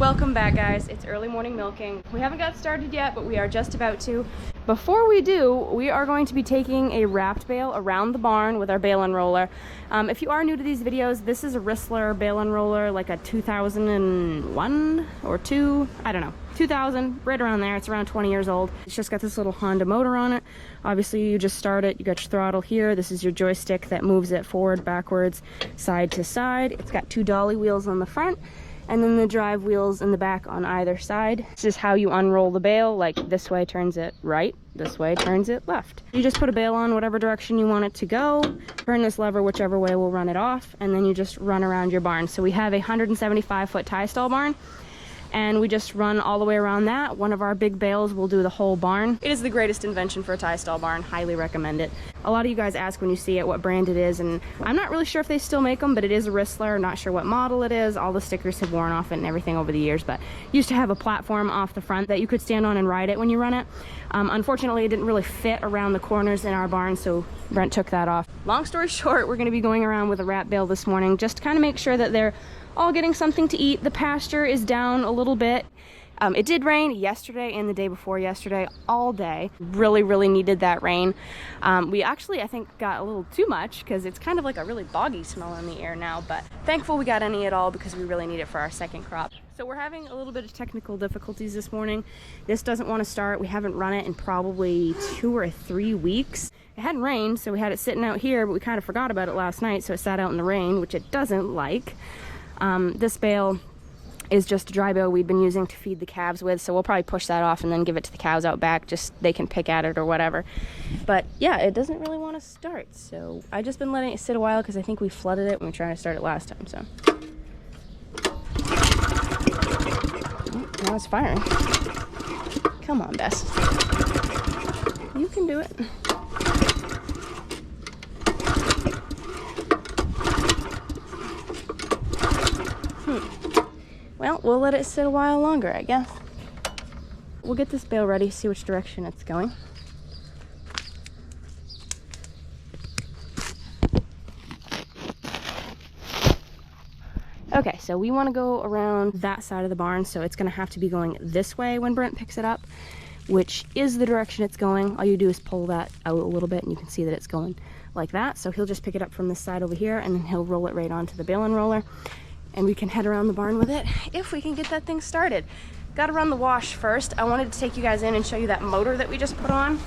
Welcome back, guys. It's early morning milking. We haven't got started yet, but we are just about to. Before we do, we are going to be taking a wrapped bale around the barn with our bale and roller. If you are new to these videos, this is a Ristler bale and roller, like a 2001 or 2, I don't know, 2000, right around there. It's around 20 years old. It's just got this little Honda motor on it. Obviously, you just start it, you got your throttle here. This is your joystick that moves it forward, backwards, side to side. It's got 2 dolly wheels on the front, and then the drive wheels in the back on either side. This is how you unroll the bale. Like, this way turns it right, this way turns it left. You just put a bale on whatever direction you want it to go, turn this lever whichever way will run it off, and then you just run around your barn. So we have a 175-foot tie stall barn, and we just run all the way around that. One of our big bales will do the whole barn. It is the greatest invention for a tie stall barn. Highly recommend it. A lot of you guys ask when you see it what brand it is, and I'm not really sure if they still make them, but it is a Ristler. Not sure what model it is. All the stickers have worn off it and everything over the years, but used to have a platform off the front that you could stand on and ride it when you run it. Unfortunately, it didn't really fit around the corners in our barn, so Brent took that off. Long story short, we're gonna be going around with a wrap bale this morning just to kind of make sure that they're all getting something to eat. The pasture is down a little bit. It did rain yesterday and the day before yesterday all day. Really needed that rain. We actually, I think, got a little too much because it's kind of like a really boggy smell in the air now, but thankful we got any at all because we really need it for our second crop. So we're having a little bit of technical difficulties this morning. This doesn't want to start. We haven't run it in probably 2 or 3 weeks. It hadn't rained, so we had it sitting out here, but we kind of forgot about it last night, so it sat out in the rain, which it doesn't like. This bale is just a dry bale we've been using to feed the calves with, so we'll probably push that off and then give it to the cows out back, just they can pick at it or whatever. But yeah, it doesn't really want to start, so I've just been letting it sit a while because I think we flooded it when we tried to start it last time. So now it's firing. Come on, Bess, you can do it. Well, we'll let it sit a while longer, I guess. We'll get this bale ready, see which direction it's going. Okay, so we want to go around that side of the barn, so it's going to have to be going this way when Brent picks it up, which is the direction it's going. All you do is pull that out a little bit, and you can see that it's going like that. So he'll just pick it up from this side over here, and then he'll roll it right onto the bale and roller. And we can head around the barn with it if we can get that thing started. Got to run the wash first. I wanted to take you guys in and show you that motor that we just put on.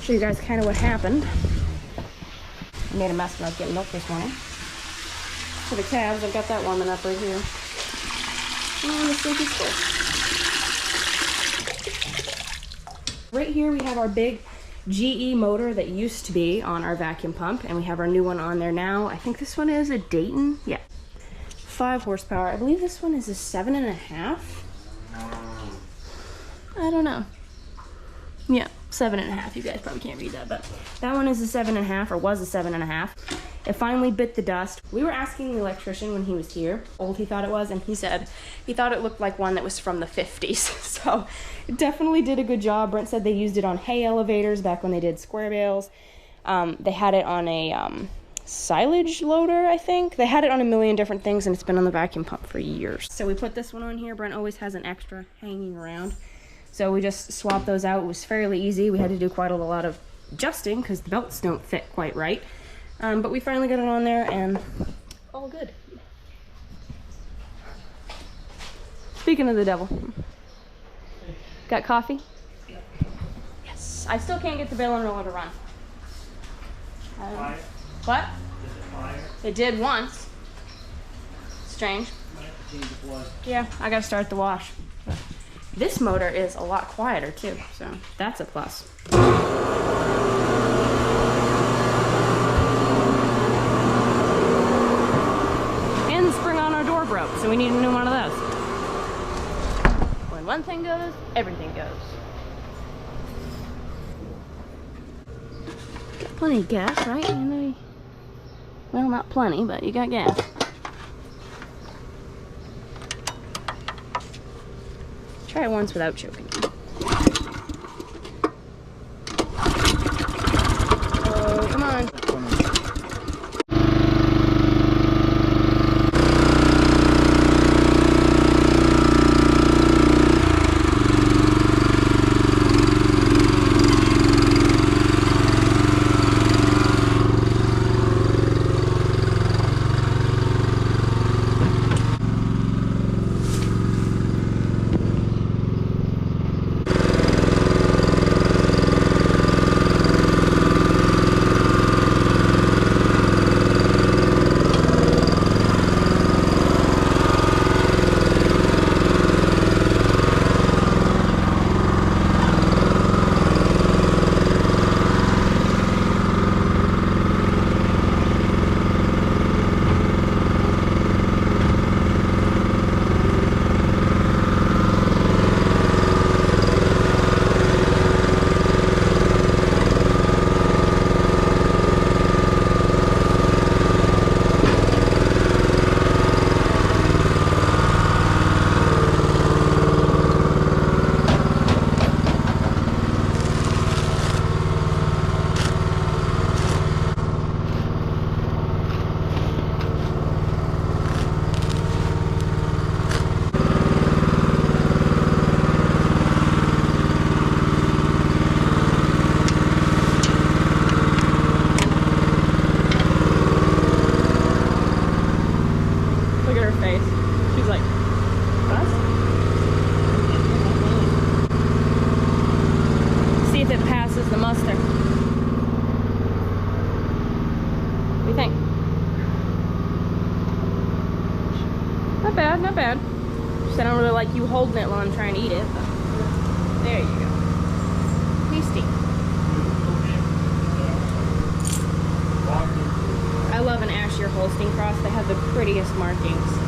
Show you guys kind of what happened. I made a mess when I was getting milk this morning. For the calves, I've got that warming up right here. And the stinky stick. Right here we have our big GE motor that used to be on our vacuum pump, and we have our new one on there now. I think this one is a Dayton. Yeah. 5 horsepower. I believe this one is a 7.5. I don't know. Yeah, 7.5. You guys probably can't read that, but that one is a 7.5, or was a 7.5. It finally bit the dust. We were asking the electrician when he was here, old he thought it was, and he said he thought it looked like one that was from the 50s. So it definitely did a good job. Brent said they used it on hay elevators back when they did square bales. They had it on a silage loader, I think. They had it on a million different things, and it's been on the vacuum pump for years. So we put this one on here. Brent always has an extra hanging around, so we just swapped those out. It was fairly easy. We had to do quite a lot of adjusting because the belts don't fit quite right, but we finally got it on there and all good. Speaking of the devil, got coffee? Yes. I still can't get the bale and roller to run. What? It did once. Strange. Yeah, I gotta start the wash. This motor is a lot quieter too, so that's a plus. And the spring on our door broke, so we need a new one of those. When one thing goes, everything goes. Plenty of gas, right? You know, well, not plenty, but you got gas. Try it once without choking. Oh, come on. us. See if it passes the muster. What do you think? Not bad, not bad. Just I don't really like you holding it while I'm trying to eat it. But there you go. Tasty. I love an Asher Holstein cross. They have the prettiest markings.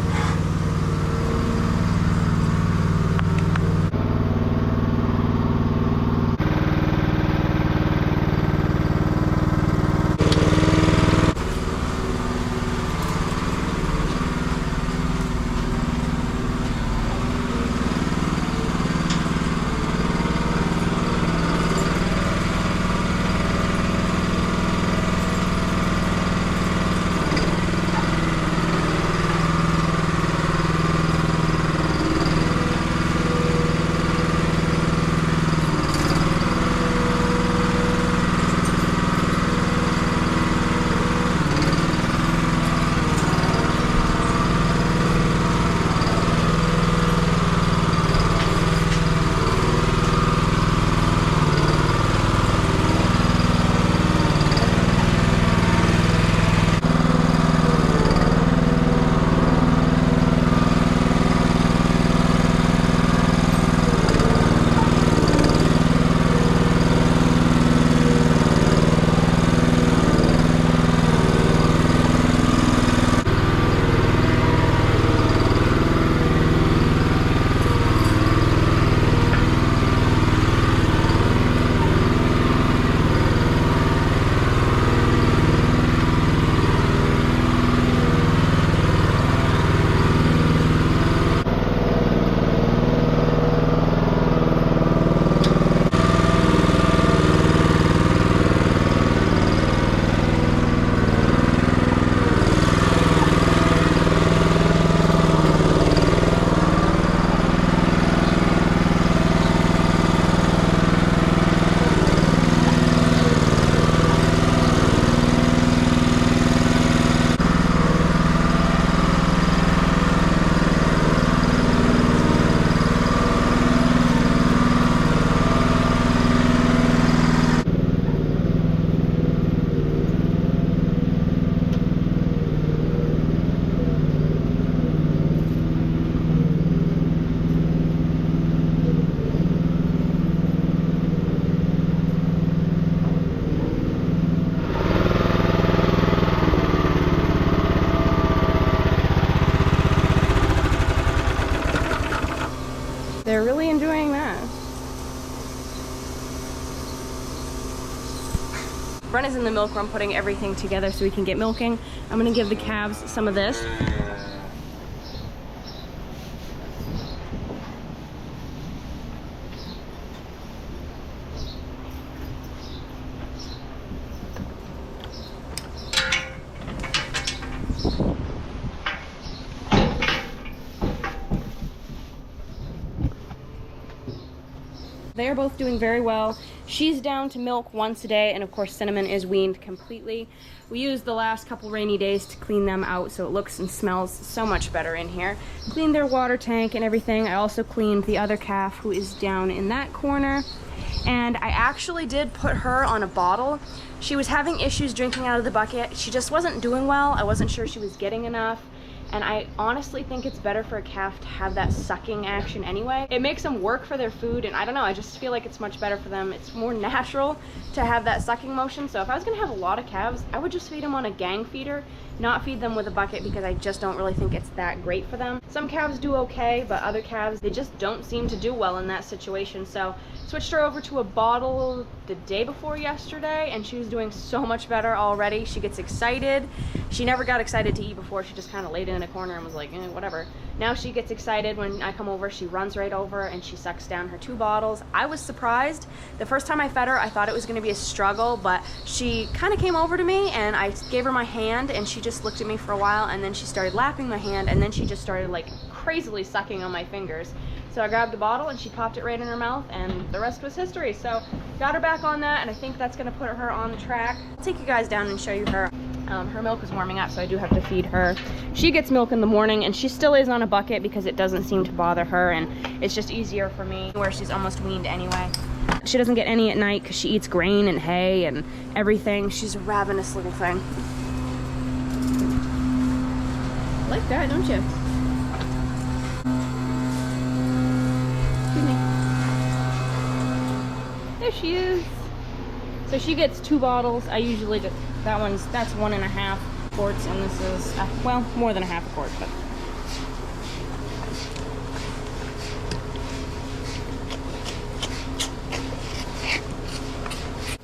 They're really enjoying that. Brent is in the milk room putting everything together so we can get milking. I'm gonna give the calves some of this. They are both doing very well. She's down to milk once a day, and of course Cinnamon is weaned completely. We used the last couple rainy days to clean them out so it looks and smells so much better in here. Cleaned their water tank and everything. I also cleaned the other calf who is down in that corner. And I actually did put her on a bottle. She was having issues drinking out of the bucket. She just wasn't doing well. I wasn't sure she was getting enough. And I honestly think it's better for a calf to have that sucking action anyway. It makes them work for their food, and I don't know, I just feel like it's much better for them. It's more natural to have that sucking motion. So if I was gonna have a lot of calves, I would just feed them on a gang feeder, not feed them with a bucket, because I just don't really think it's that great for them. Some calves do okay, but other calves, they just don't seem to do well in that situation. So switched her over to a bottle the day before yesterday, and she was doing so much better already. She gets excited. She never got excited to eat before. She just kind of laid in a corner and was like, whatever. Now she gets excited when I come over. She runs right over and she sucks down her 2 bottles. I was surprised. The first time I fed her, I thought it was going to be a struggle, but she kind of came over to me and I gave her my hand, and she just looked at me for a while, and then she started lapping my hand, and then she just started like crazily sucking on my fingers. So I grabbed the bottle and she popped it right in her mouth, and the rest was history. So got her back on that, and I think that's gonna put her on the track. I'll take you guys down and show you her. Her milk is warming up, so I do have to feed her. She gets milk in the morning, and she still is on a bucket because it doesn't seem to bother her, and it's just easier for me, where she's almost weaned anyway. She doesn't get any at night because she eats grain and hay and everything. She's a ravenous little thing. Like that, don't you? Excuse me. There she is. So she gets 2 bottles. I usually just, that's 1.5 quarts, and this is, well, more than a half a quart, but.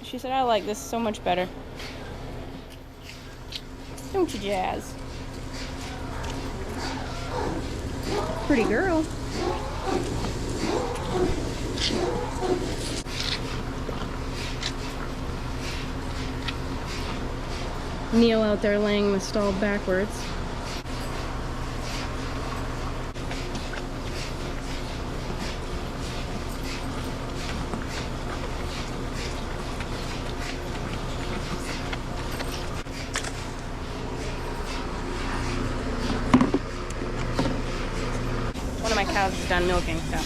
She said, I like this so much better. Don't you, Jazz? Pretty girl. Neil out there laying in the stall backwards. One of my cows is done milking, so.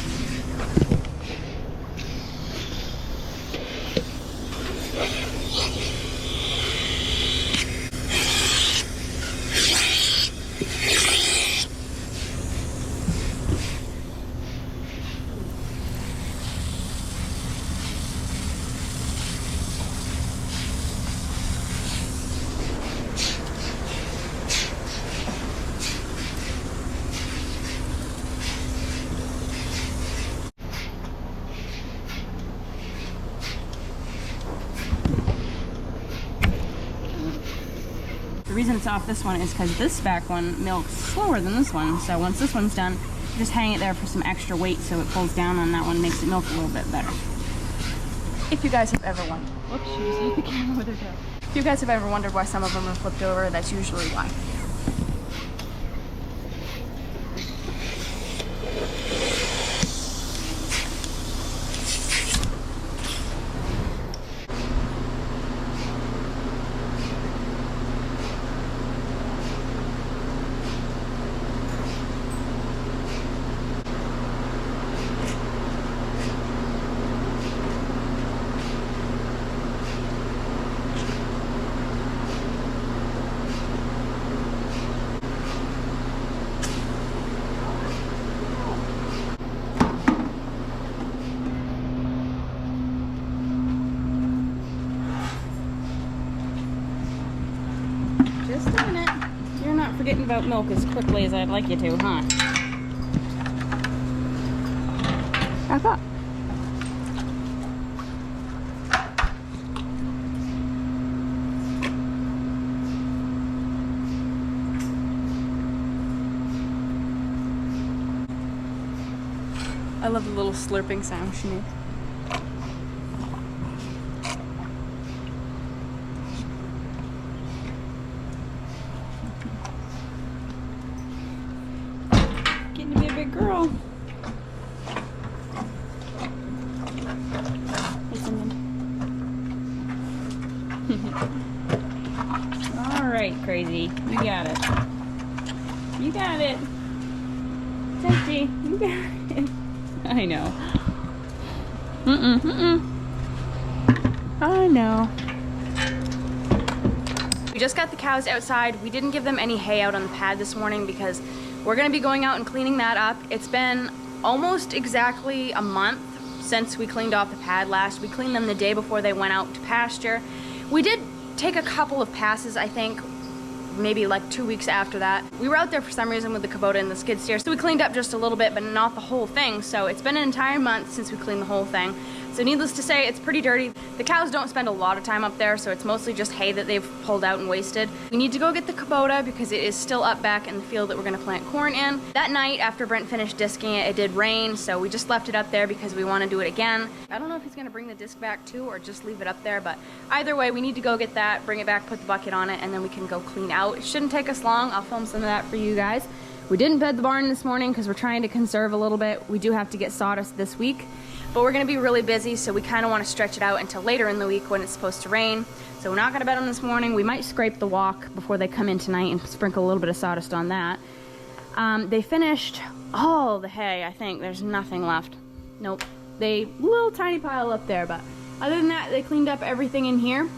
The reason it's off this one is because this back one milks slower than this one. So once this one's done, just hang it there for some extra weight so it pulls down on that one, makes it milk a little bit better. If you guys have ever wondered, whoops, she just hit the camera with her tail. If you guys have ever wondered why some of them are flipped over, that's usually why. Just a minute. You're not forgetting about milk as quickly as I'd like you to, huh? I thought. I love the little slurping sound she makes. Getting to be a big girl. Hey, Cinnamon. All right, crazy. You got it. You got it. It's empty. You got it. I know. I know. We just got the cows outside. We didn't give them any hay out on the pad this morning because we're gonna be going out and cleaning that up. It's been almost exactly a month since we cleaned off the pad last. We cleaned them the day before they went out to pasture. We did take a couple of passes, I think, maybe like 2 weeks after that. We were out there for some reason with the Kubota and the skid steer, so we cleaned up just a little bit, but not the whole thing. So it's been an entire month since we cleaned the whole thing. So needless to say, it's pretty dirty. The cows don't spend a lot of time up there, so it's mostly just hay that they've pulled out and wasted. We need to go get the Kubota because it is still up back in the field that we're gonna plant corn in. That night, after Brent finished disking it, it did rain, so we just left it up there because we wanna do it again. I don't know if he's gonna bring the disc back too or just leave it up there, but either way, we need to go get that, bring it back, put the bucket on it, and then we can go clean out. It shouldn't take us long. I'll film some of that for you guys. We didn't bed the barn this morning because we're trying to conserve a little bit. We do have to get sawdust this week. but we're gonna be really busy, so we kind of want to stretch it out until later in the week when it's supposed to rain. So we're not gonna bet on this morning. We might scrape the walk before they come in tonight and sprinkle a little bit of sawdust on that. They finished all the hay, I think. There's nothing left. Nope. Little tiny pile up there, but other than that, they cleaned up everything in here.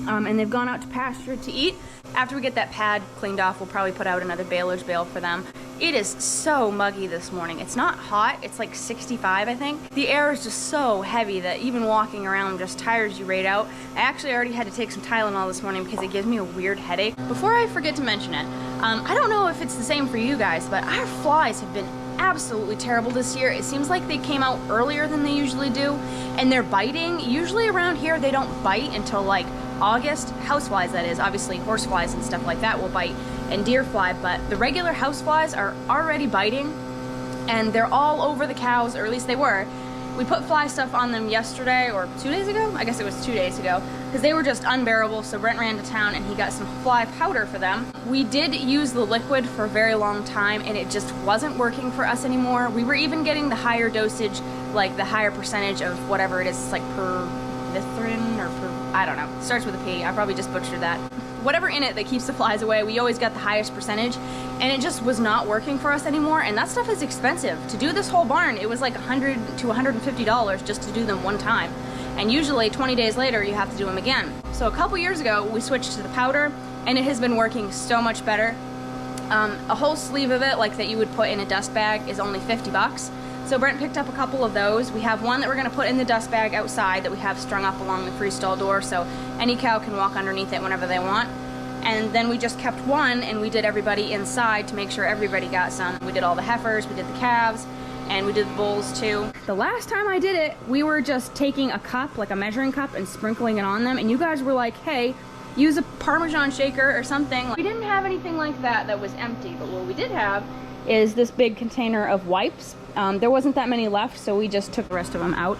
And they've gone out to pasture to eat. After we get that pad cleaned off, we'll probably put out another baleage bale for them. It is so muggy this morning. It's not hot, it's like 65, I think. The air is just so heavy that even walking around just tires you right out. I actually already had to take some Tylenol this morning because it gives me a weird headache. Before I forget to mention it, I don't know if it's the same for you guys, but our flies have been absolutely terrible this year. It seems like they came out earlier than they usually do, and they're biting. Usually around here, they don't bite until like August. Houseflies, that is. Obviously, horseflies and stuff like that will bite, and deer fly, but the regular houseflies are already biting, and they're all over the cows, or at least they were. We put fly stuff on them yesterday, or 2 days ago? I guess it was 2 days ago, because they were just unbearable, so Brent ran to town and he got some fly powder for them. We did use the liquid for a very long time, and it just wasn't working for us anymore. We were even getting the higher dosage, like the higher percentage of whatever it is, it's like permethrin, or I don't know. It starts with a P. I probably just butchered that. Whatever in it that keeps the flies away, we always got the highest percentage, and it just was not working for us anymore, and that stuff is expensive. To do this whole barn, it was like $100 to $150 just to do them one time, and usually 20 days later you have to do them again. So a couple years ago we switched to the powder, and it has been working so much better. A whole sleeve of it, like that you would put in a dust bag, is only 50 bucks. So Brent picked up a couple of those. We have one that we're gonna put in the dust bag outside that we have strung up along the freestall door, so any cow can walk underneath it whenever they want. And then we just kept one, and we did everybody inside to make sure everybody got some. We did all the heifers, we did the calves, and we did the bulls too. The last time I did it, we were just taking a cup, like a measuring cup, and sprinkling it on them, and you guys were like, hey, use a Parmesan shaker or something. We didn't have anything like that that was empty, but what we did have is this big container of wipes. There wasn't that many left, so we just took the rest of them out,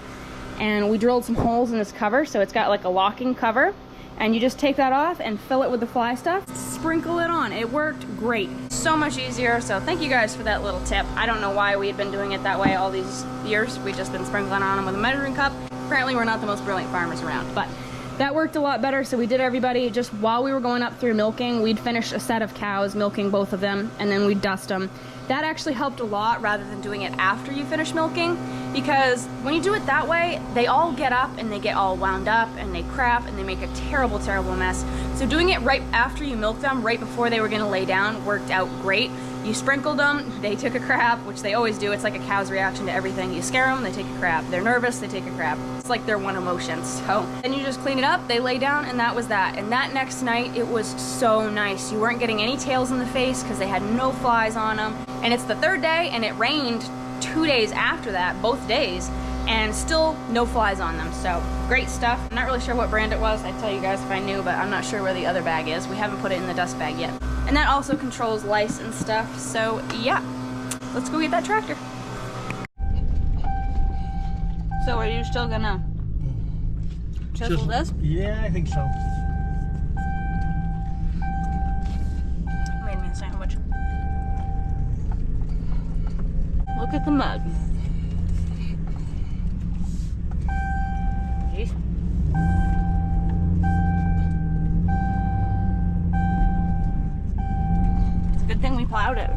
and we drilled some holes in this cover, so it's got like a locking cover, and you just take that off and fill it with the fly stuff, sprinkle it on. It worked great. So much easier, so thank you guys for that little tip. I don't know why we had been doing it that way all these years. We've just been sprinkling on them with a measuring cup. Apparently we're not the most brilliant farmers around, but that worked a lot better, so we did everybody just while we were going up through milking. We'd finish a set of cows, milking both of them, and then we'd dust them. That actually helped a lot rather than doing it after you finish milking, because when you do it that way, they all get up and they get all wound up and they crap and they make a terrible, terrible mess. So doing it right after you milk them, right before they were gonna lay down, worked out great. You sprinkled them, they took a crap, which they always do. It's like a cow's reaction to everything. You scare them, they take a crap. They're nervous, they take a crap. It's like their one emotion. So then you just clean it up, they lay down, and that was that. And that next night, it was so nice. You weren't getting any tails in the face because they had no flies on them. And it's the third day, and it rained 2 days after that, both days, and still no flies on them. So great stuff. I'm not really sure what brand it was. I'd tell you guys if I knew, but I'm not sure where the other bag is. We haven't put it in the dust bag yet. And that also controls lice and stuff. So yeah, let's go get that tractor. So are you still gonna chisel this? Yeah, I think so. Made me a sandwich. Look at the mug. Jeez. It's a good thing we plowed it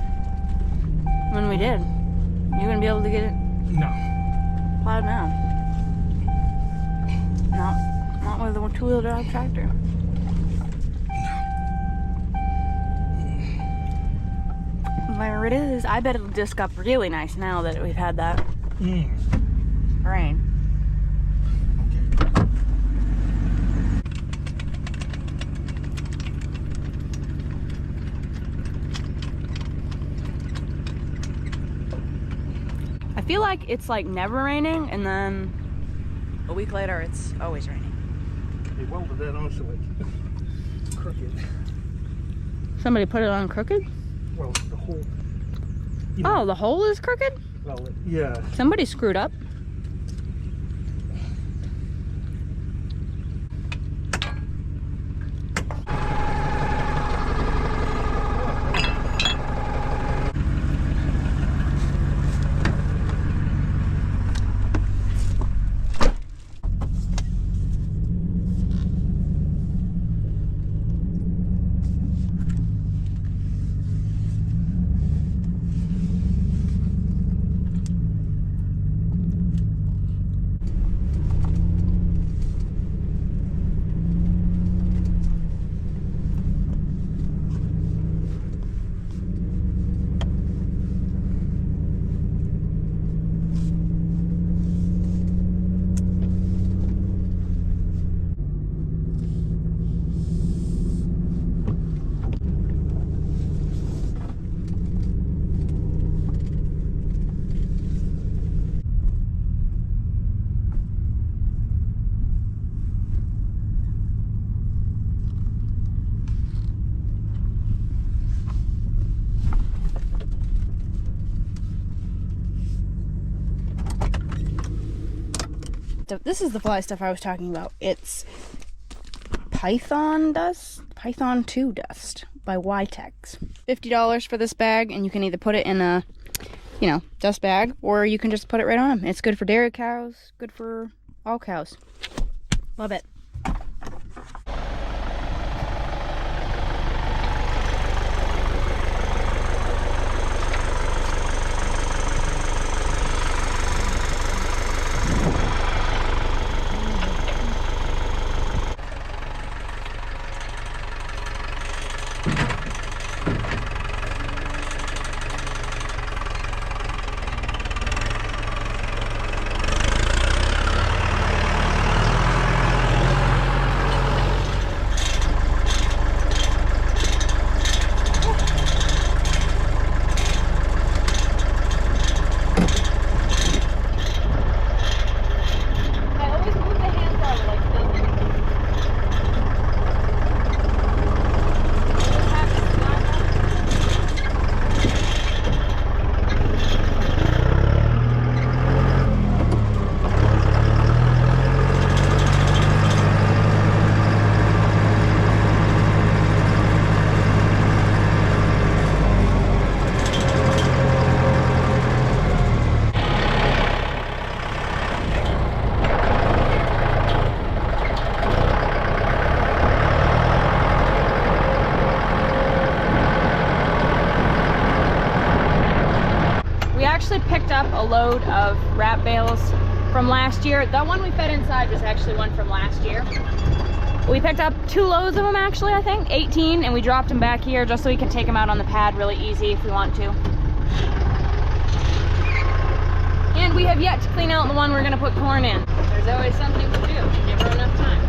when we did. You're gonna be able to get it No. plowed now. Not with a two-wheel drive tractor. There it is. I bet it'll disc up really nice now that we've had that rain. Okay. I feel like it's like never raining, and then a week later it's always raining. They welded that on so it's crooked. Somebody put it on crooked? Well, the whole... Oh, the hole is crooked? Well, yeah. Somebody screwed up. This is the fly stuff I was talking about. It's Python 2 dust by Ytex. $50 for this bag, and you can either put it in a, you know, dust bag, or you can just put it right on them. It's good for dairy cows, good for all cows. Love it. Picked up a load of wrap bales from last year. The one we fed inside was actually one from last year. We picked up 2 loads of them actually, I think, 18, and we dropped them back here just so we can take them out on the pad really easy if we want to. And we have yet to clean out the one we're gonna put corn in. There's always something to do, never enough time.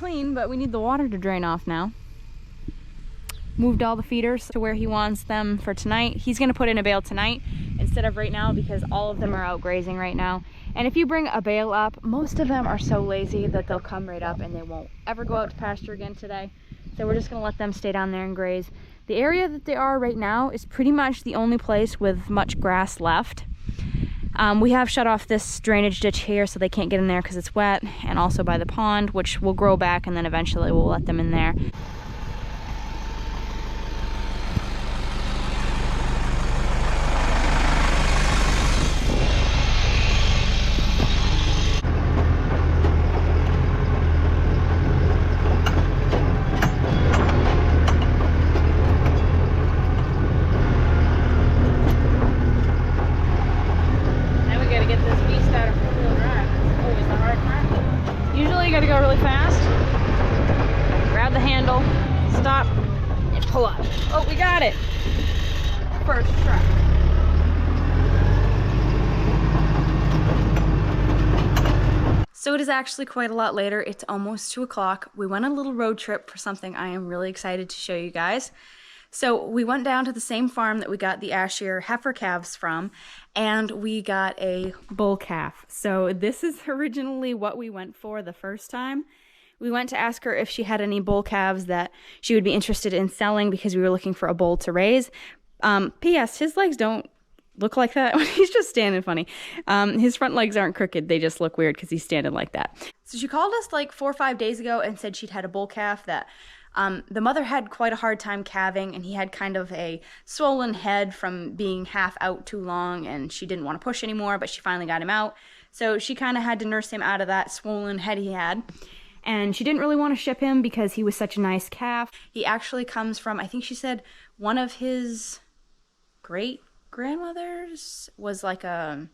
clean, but we need the water to drain off now. Moved all the feeders to where he wants them for tonight. He's gonna put in a bale tonight instead of right now because all of them are out grazing right now. And if you bring a bale up, most of them are so lazy that they'll come right up and they won't ever go out to pasture again today. So we're just gonna let them stay down there and graze. The area that they are right now is pretty much the only place with much grass left. We have shut off this drainage ditch here so they can't get in there because it's wet, and also by the pond, which will grow back, and then eventually we'll let them in there. Gotta go really fast. Grab the handle, stop, and pull up. Oh, we got it. First try. So it is actually quite a lot later. It's almost 2 o'clock. We went on a little road trip for something I am really excited to show you guys. So we went down to the same farm that we got the Ashier heifer calves from, and we got a bull calf. So this is originally what we went for the first time. We went to ask her if she had any bull calves that she would be interested in selling because we were looking for a bull to raise. P.S. His legs don't look like that. He's just standing funny. His front legs aren't crooked. They just look weird because he's standing like that. So she called us like 4 or 5 days ago and said she'd had a bull calf that the mother had quite a hard time calving, and he had kind of a swollen head from being half out too long, and she didn't want to push anymore, but she finally got him out. So she kind of had to nurse him out of that swollen head he had. And she didn't really want to ship him because he was such a nice calf. He actually comes from, I think she said, one of his great-grandmothers was like a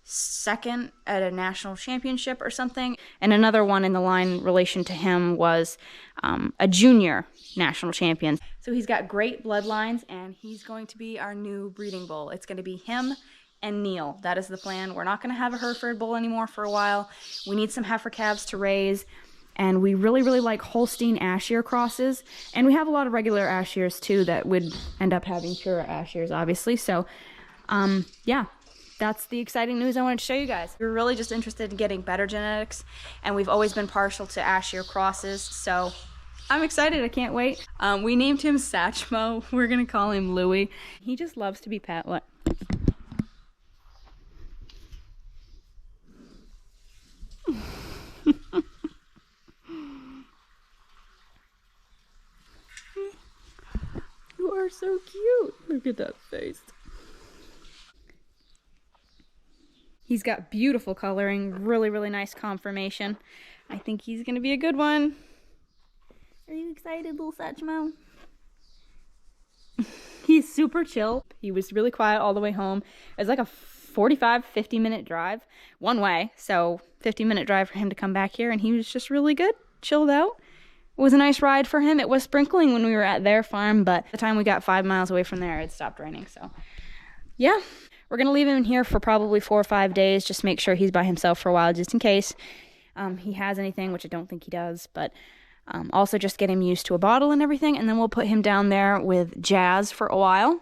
second at a national championship or something, and another one in the line relation to him was a junior national champion. So he's got great bloodlines, and he's going to be our new breeding bull. It's going to be him and Neil. That is the plan. We're not going to have a Hereford bull anymore for a while. We need some heifer calves to raise, and we really like Holstein Ashier crosses, and we have a lot of regular Ashiers too that would end up having pure Ashiers, obviously. So yeah, that's the exciting news I wanted to show you guys. We're really just interested in getting better genetics, and we've always been partial to Ashier crosses, so I'm excited. I can't wait. We named him Satchmo. We're gonna call him Louie. He just loves to be pet. What? You are so cute. Look at that face. He's got beautiful coloring, really nice conformation. I think he's gonna be a good one. Are you excited, little Satchmo? He's super chill. He was really quiet all the way home. It was like a 45-50 minute drive one way, so 50-minute drive for him to come back here, and he was just really good, chilled out. It was a nice ride for him. It was sprinkling when we were at their farm, but the time we got 5 miles away from there, it stopped raining. So yeah, we're gonna leave him in here for probably 4 or 5 days, just make sure he's by himself for a while, just in case he has anything, which I don't think he does, but also just get him used to a bottle and everything, and then we'll put him down there with Jazz for a while.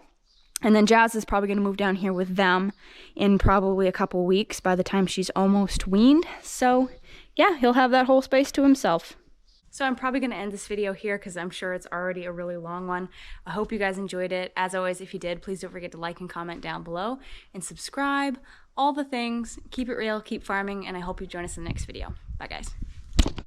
And then Jazz is probably going to move down here with them in probably a couple weeks by the time she's almost weaned. So yeah, he'll have that whole space to himself. So I'm probably going to end this video here because I'm sure it's already a really long one. I hope you guys enjoyed it. As always, if you did, please don't forget to like and comment down below and subscribe. All the things. Keep it real, keep farming, and I hope you join us in the next video. Bye guys.